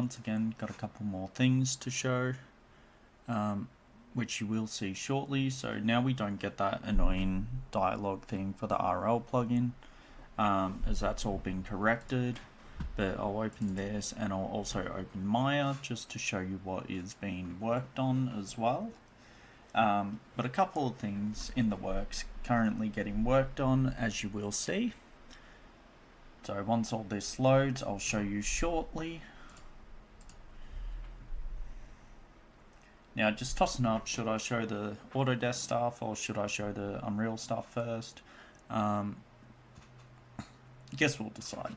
once again got a couple more things to show, which you will see shortly. So now we don't get that annoying dialogue thing for the RL plugin, as that's all been corrected. But I'll open this and I'll also open Maya just to show you what is being worked on as well. But a couple of things in the works currently getting worked on, as you will see. So once all this loads, I'll show you shortly. Now just tossing up, should I show the Autodesk stuff or should I show the Unreal stuff first? I guess we'll decide.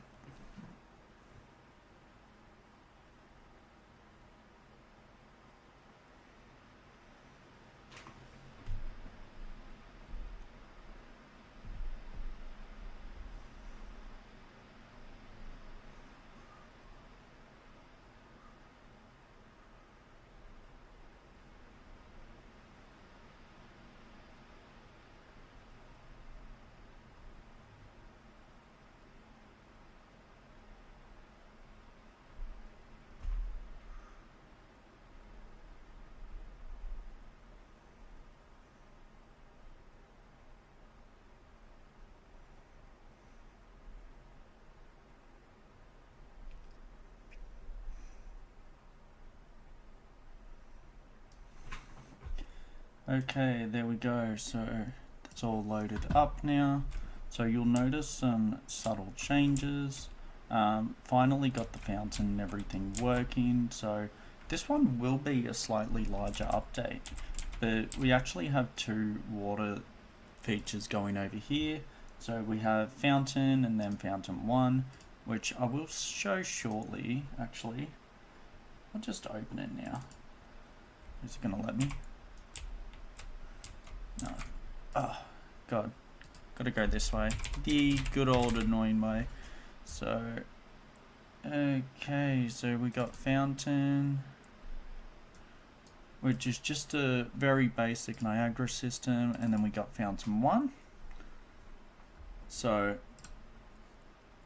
Okay, there we go. So that's all loaded up now. So you'll notice some subtle changes. Finally got the fountain and everything working. So this one will be a slightly larger update, but we actually have two water features going over here. So we have fountain and then fountain 1, which I will show shortly. Actually, I'll just open it now. Is it gonna let me? No. Oh, God. Gotta go this way. The good old annoying way. So, okay, so we got fountain, which is just a very basic Niagara system, and then we got fountain 1. So,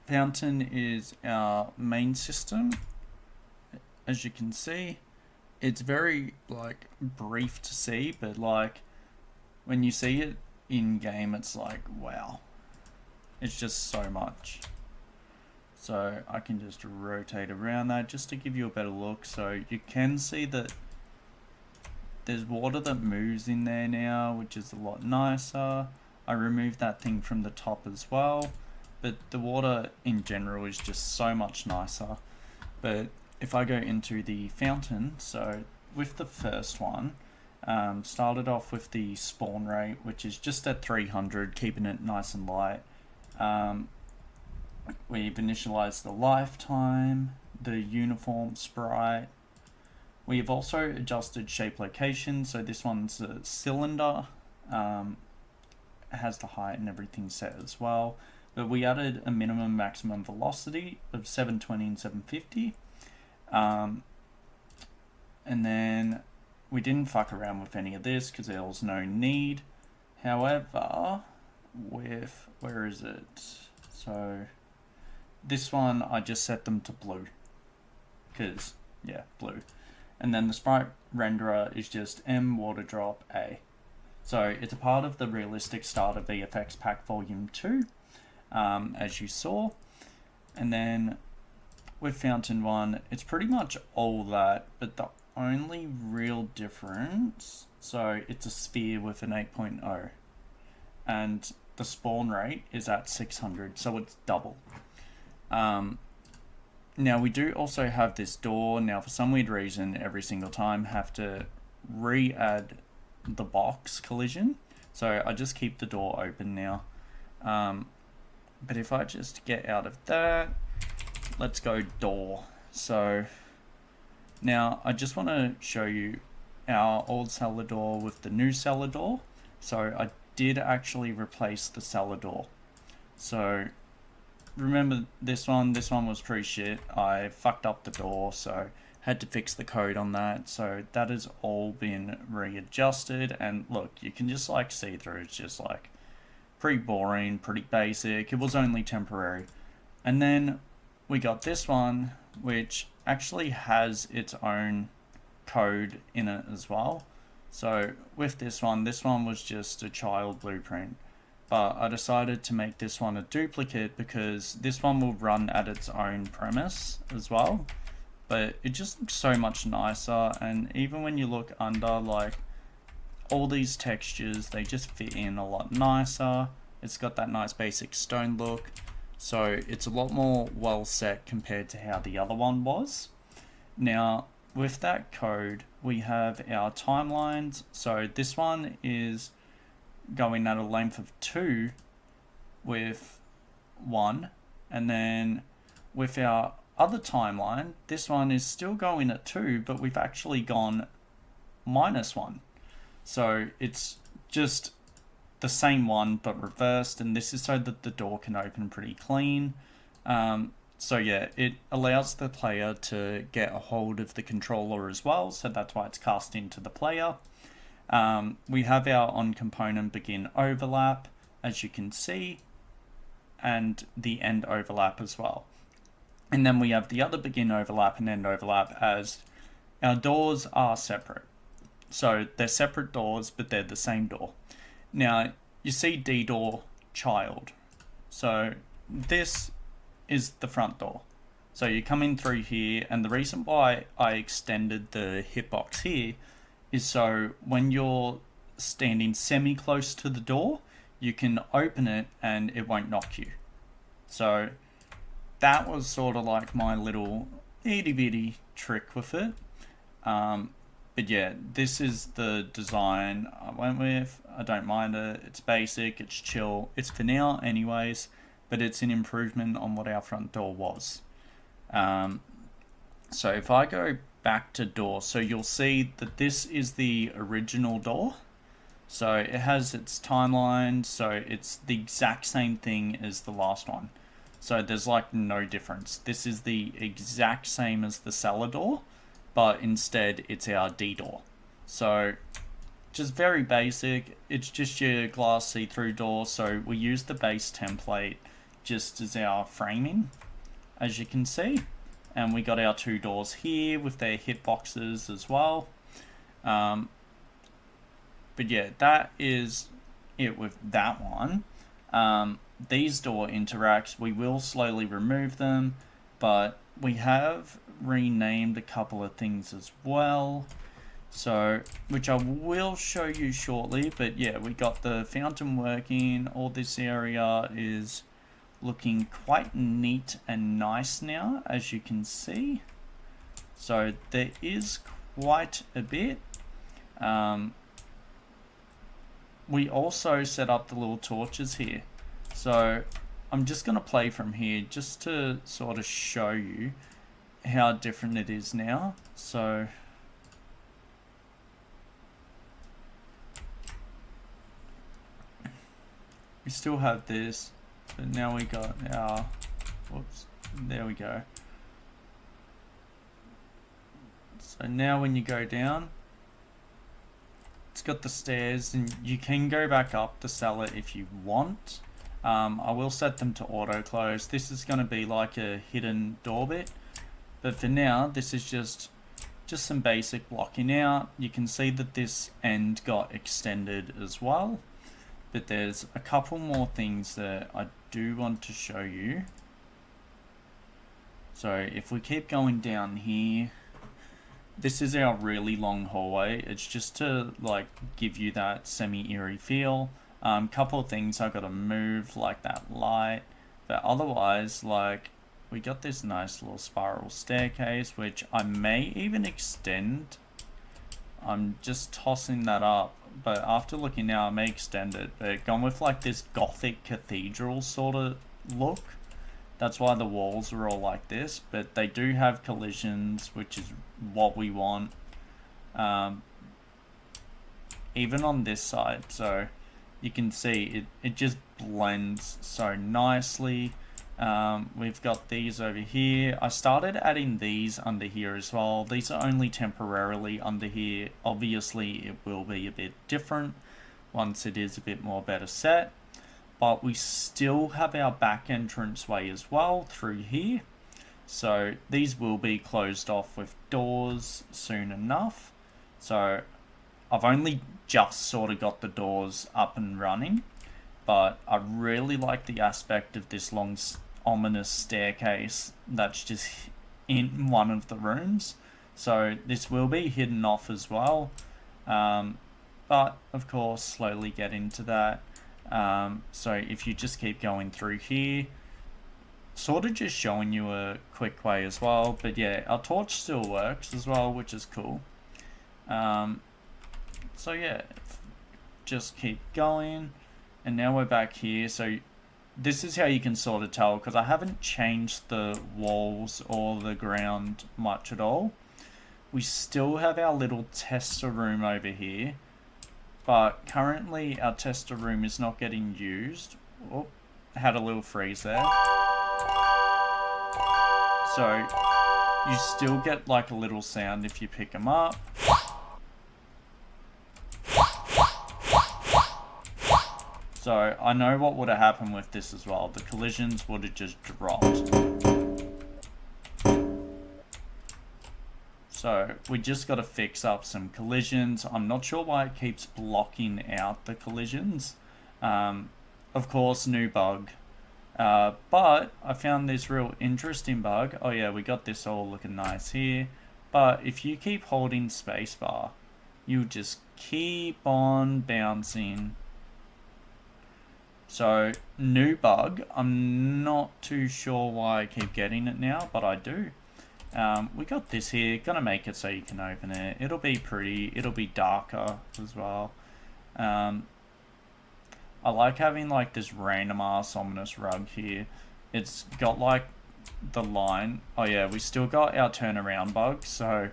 fountain is our main system. As you can see, it's very, like, brief to see, but, like, when you see it in game, it's like, wow, it's just so much. So I can just rotate around that just to give you a better look. So you can see that there's water that moves in there now, which is a lot nicer. I removed that thing from the top as well, but the water in general is just so much nicer. But if I go into the fountain, so with the first one, started off with the spawn rate, which is just at 300, keeping it nice and light. We've initialized the lifetime, the uniform sprite. We've also adjusted shape location, so this one's a cylinder, has the height and everything set as well. But we added a minimum maximum velocity of 720 and 750. And then we didn't fuck around with any of this because there was no need. However, with, where is it? So this one, I just set them to blue because, yeah, blue. And then the sprite renderer is just M water drop A. So it's a part of the Realistic Starter VFX Pack Volume 2, as you saw. And then with Fountain 1, it's pretty much all that, but the only real difference, so it's a sphere with an 8.0 and the spawn rate is at 600, so it's double. Now we do also have this door. Now for some weird reason, every single time have to re-add the box collision, so I just keep the door open now. But if I just get out of that, let's go door. So now I just want to show you our old cellar door with the new cellar door. So I did actually replace the cellar door. So remember this one was pretty shit. I fucked up the door, so had to fix the code on that. So that has all been readjusted, and look, you can just like see through. It's just like pretty boring, pretty basic. It was only temporary. And then we got this one, which actually has its own code in it as well. So with this one was just a child blueprint, but I decided to make this one a duplicate because this one will run at its own premise as well, but it just looks so much nicer. And even when you look under, like, all these textures, they just fit in a lot nicer. It's got that nice basic stone look, so it's a lot more well set compared to how the other one was. Now with that code, we have our timelines. So this one is going at a length of 2 with 1, and then with our other timeline, this one is still going at 2, but we've actually gone -1. So it's just the same one but reversed, and this is so that the door can open pretty clean. So yeah, it allows the player to get a hold of the controller as well, so that's why it's cast into the player. We have our on component begin overlap, as you can see, and the end overlap as well. And then we have the other begin overlap and end overlap, as our doors are separate. So they're separate doors, but they're the same door. Now, you see D door child. So this is the front door. So you come in through here, and the reason why I extended the hitbox here is so when you're standing semi close to the door, you can open it and it won't knock you. So that was sort of like my little itty bitty trick with it. But yeah, this is the design I went with. I don't mind it. It's basic, it's chill. It's for now anyways, but it's an improvement on what our front door was. So if I go back to door, so you'll see that this is the original door. So it has its timeline, so it's the exact same thing as the last one. So there's like no difference. This is the exact same as the cellar door, but instead it's our D door. So just very basic. It's just your glass see-through door. So we use the base template just as our framing, as you can see. And we got our 2 doors here with their hitboxes as well. But yeah, that is it with that one. These door interacts, we will slowly remove them, but we have renamed a couple of things as well, so which I will show you shortly. But yeah, we got the fountain working. All this area is looking quite neat and nice now, as you can see. So there is quite a bit. We also set up the little torches here. So I'm just going to play from here just to sort of show you how different it is now. So we still have this, but now we got our, whoops, there we go. So now when you go down, it's got the stairs, and you can go back up the cellar if you want. I will set them to auto close. This is going to be like a hidden door bit, but for now this is just some basic blocking out. You can see that this end got extended as well, but there's a couple more things that I do want to show you. So if we keep going down here, this is our really long hallway. It's just to like give you that semi-eerie feel. Couple of things I gotta move, like that light, but otherwise, like, we got this nice little spiral staircase, which I may even extend. I'm just tossing that up, but after looking now, I may extend it. But gone with like this gothic cathedral sort of look. That's why the walls are all like this, but they do have collisions, which is what we want. Even on this side, so you can see it just blends so nicely. We've got these over here. I started adding these under here as well. These are only temporarily under here. Obviously it will be a bit different once it is a bit more better set, but we still have our back entrance way as well through here. So these will be closed off with doors soon enough. So I've only just sort of got the doors up and running, but I really like the aspect of this long ominous staircase that's just in one of the rooms. So this will be hidden off as well, but of course slowly get into that. So if you just keep going through here, sort of just showing you a quick way as well. But yeah, our torch still works as well, which is cool. So yeah, just keep going, and now we're back here. So this is how you can sort of tell, because I haven't changed the walls or the ground much at all. We still have our little tester room over here, but currently our tester room is not getting used. Oh, had a little freeze there. So you still get like a little sound if you pick them up. So I know what would have happened with this as well. The collisions would have just dropped. So we just got to fix up some collisions. I'm not sure why it keeps blocking out the collisions. Of course, new bug. But I found this real interesting bug. Oh yeah, we got this all looking nice here. But if you keep holding spacebar, you just keep on bouncing. So, new bug. I'm not too sure why I keep getting it now, but I do. We got this here. Gonna make it so you can open it. It'll be pretty. It'll be darker as well. I like having like this random ass ominous rug here. It's got like the line. Oh yeah, we still got our turnaround bug. So,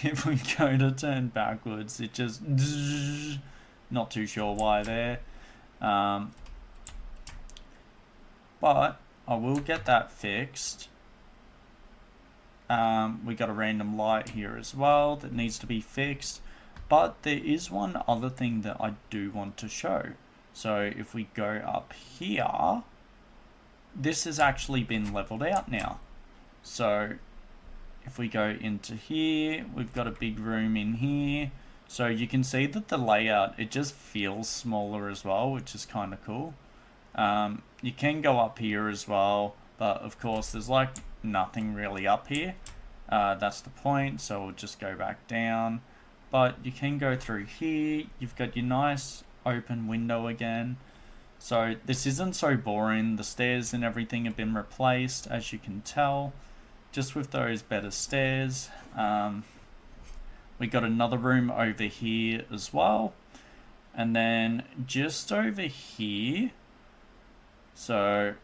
if we go to turn backwards, it just... Not too sure why there. But I will get that fixed. We got a random light here as well that needs to be fixed. But there is one other thing that I do want to show. So if we go up here, this has actually been leveled out now. So if we go into here, we've got a big room in here. So you can see that the layout, it just feels smaller as well, which is kind of cool. You can go up here as well, but of course there's like nothing really up here. That's the point, so we'll just go back down. But you can go through here. You've got your nice open window again. So this isn't so boring. The stairs and everything have been replaced, as you can tell, just with those better stairs. We got another room over here as well. And then just over here, so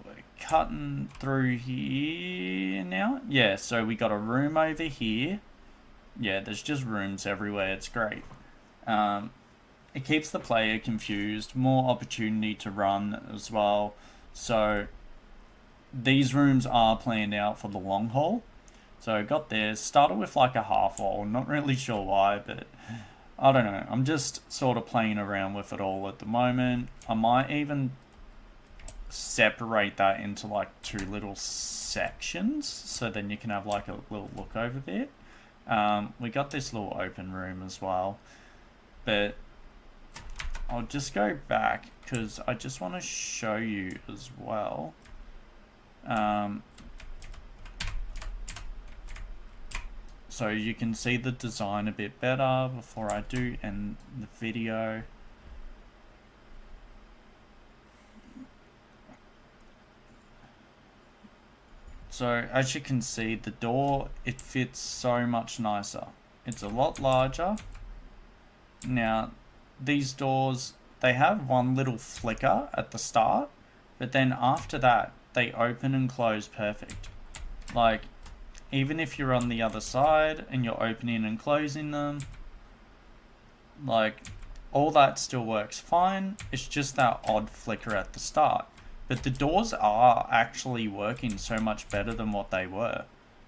we're cutting through here now. Yeah, so we got a room over here. Yeah, there's just rooms everywhere. It's great. It keeps the player confused. More opportunity to run as well. So these rooms are planned out for the long haul. So I got this. Started with like a half wall. Not really sure why, but I don't know. I'm just sort of playing around with it all at the moment. I might even separate that into like two little sections, so then you can have like a little look over bit. We got this little open room as well, but I'll just go back because I just want to show you as well. So you can see the design a bit better before I do end the video. So as you can see, the door, it fits so much nicer. It's a lot larger. Now, these doors, they have one little flicker at the start, but then after that, they open and close perfect. Like, even if you're on the other side and you're opening and closing them, like, all that still works fine. It's just that odd flicker at the start. But the doors are actually working so much better than what they were.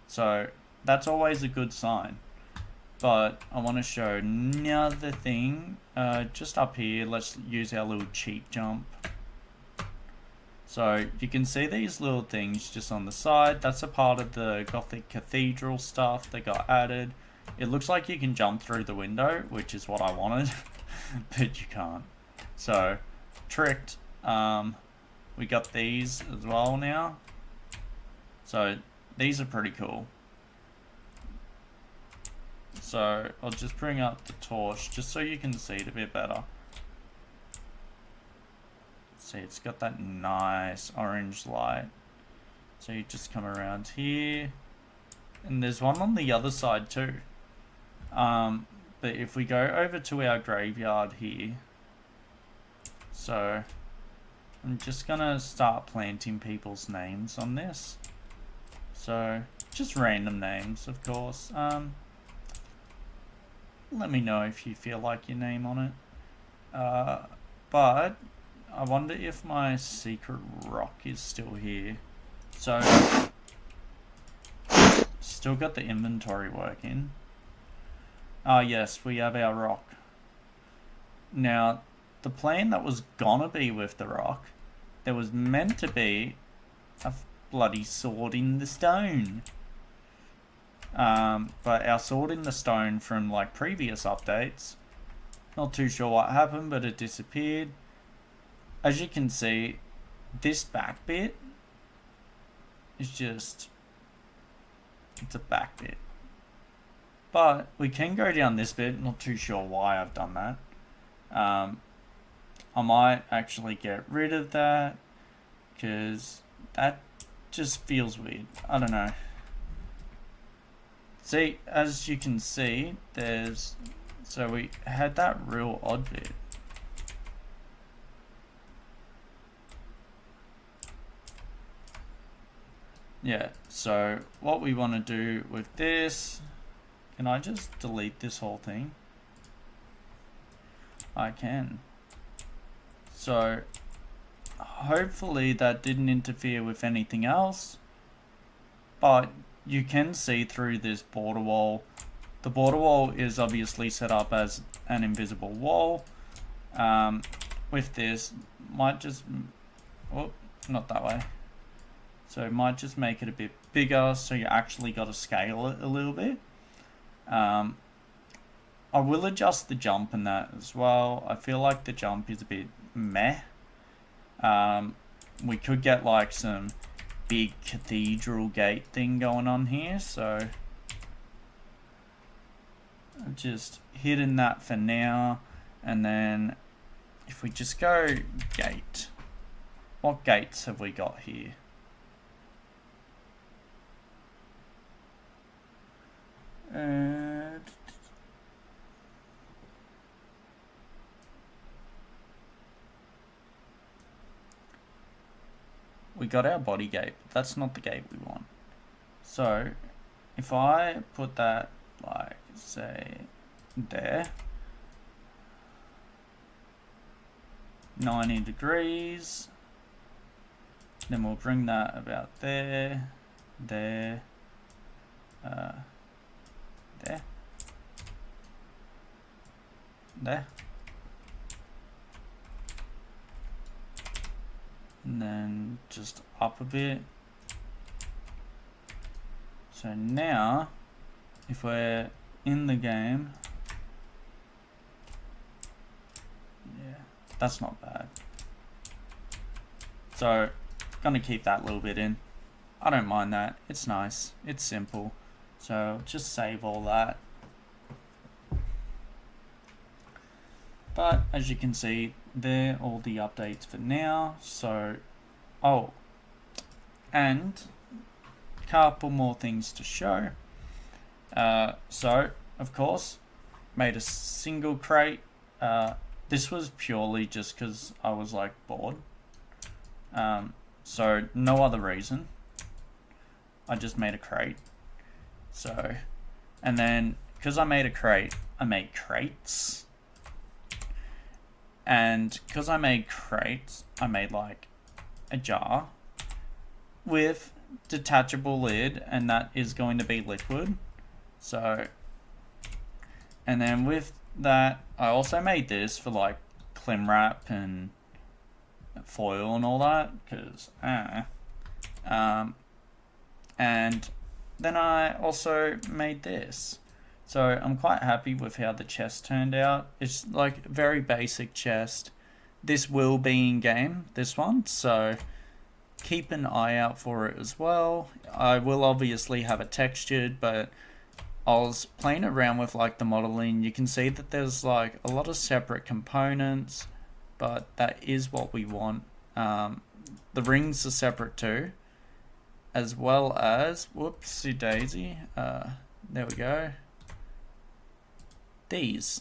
So that's always a good sign. But I want to show another thing. Just up here, let's use our little cheat jump. So you can see these little things just on the side. That's a part of the Gothic cathedral stuff that got added. It looks like you can jump through the window, which is what I wanted, but you can't. So, tricked. We got these as well now. So, these are pretty cool. So, I'll just bring up the torch just so you can see it a bit better. See, it's got that nice orange light. So you just come around here. And there's one on the other side too. But if we go over to our graveyard here. So, I'm just gonna start planting people's names on this. So, just random names, of course. Let me know if you feel like your name on it. But I wonder if my secret rock is still here. So, still got the inventory working. Ah, yes, we have our rock. Now, the plan that was gonna be with the rock, there was meant to be a bloody sword in the stone. But our sword in the stone from like previous updates, not too sure what happened, but it disappeared. As you can see, this back bit is just, it's a back bit. But we can go down this bit, not too sure why I've done that. I might actually get rid of that, because that just feels weird. I don't know. See, as you can see, so we had that real odd bit. Yeah, so what we want to do with this, can I just delete this whole thing? I can. So hopefully that didn't interfere with anything else, but you can see through this border wall. The border wall is obviously set up as an invisible wall. With this, might just, oh, not that way. So it might just make it a bit bigger, so you actually got to scale it a little bit. I will adjust the jump in that as well. I feel like the jump is a bit meh. We could get like some big cathedral gate thing going on here, so I'm just hitting that for now. And then if we just go gate, what gates have we got here? We got our body gate, but that's not the gate we want. So if I put that like, say, there, 90 degrees, then we'll bring that about there, there, there, there, and then just up a bit. So now, if we're in the game, yeah, that's not bad. So, gonna keep that little bit in. I don't mind that. It's nice. It's simple. So, just save all that. But, as you can see, they're all the updates for now. So, oh, and a couple more things to show. So, of course, made a single crate. This was purely just because I was like bored. So, no other reason. I just made a crate. So, and then because I made a crate, I made crates. And because I made crates, I made like a jar with detachable lid, and that is going to be liquid. So, and then with that, I also made this for like cling wrap and foil and all that, because and then I also made this. So I'm quite happy with how the chest turned out. It's like a very basic chest. This will be in game, this one, so keep an eye out for it as well. I will obviously have it textured, but I was playing around with like the modeling. You can see that there's like a lot of separate components, but that is what we want. The rings are separate too, as well as, whoopsie daisy, there we go, these.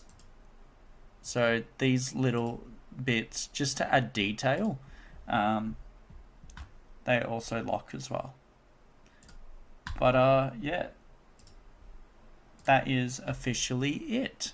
So these little bits, just to add detail, they also lock as well. But yeah, that is officially it.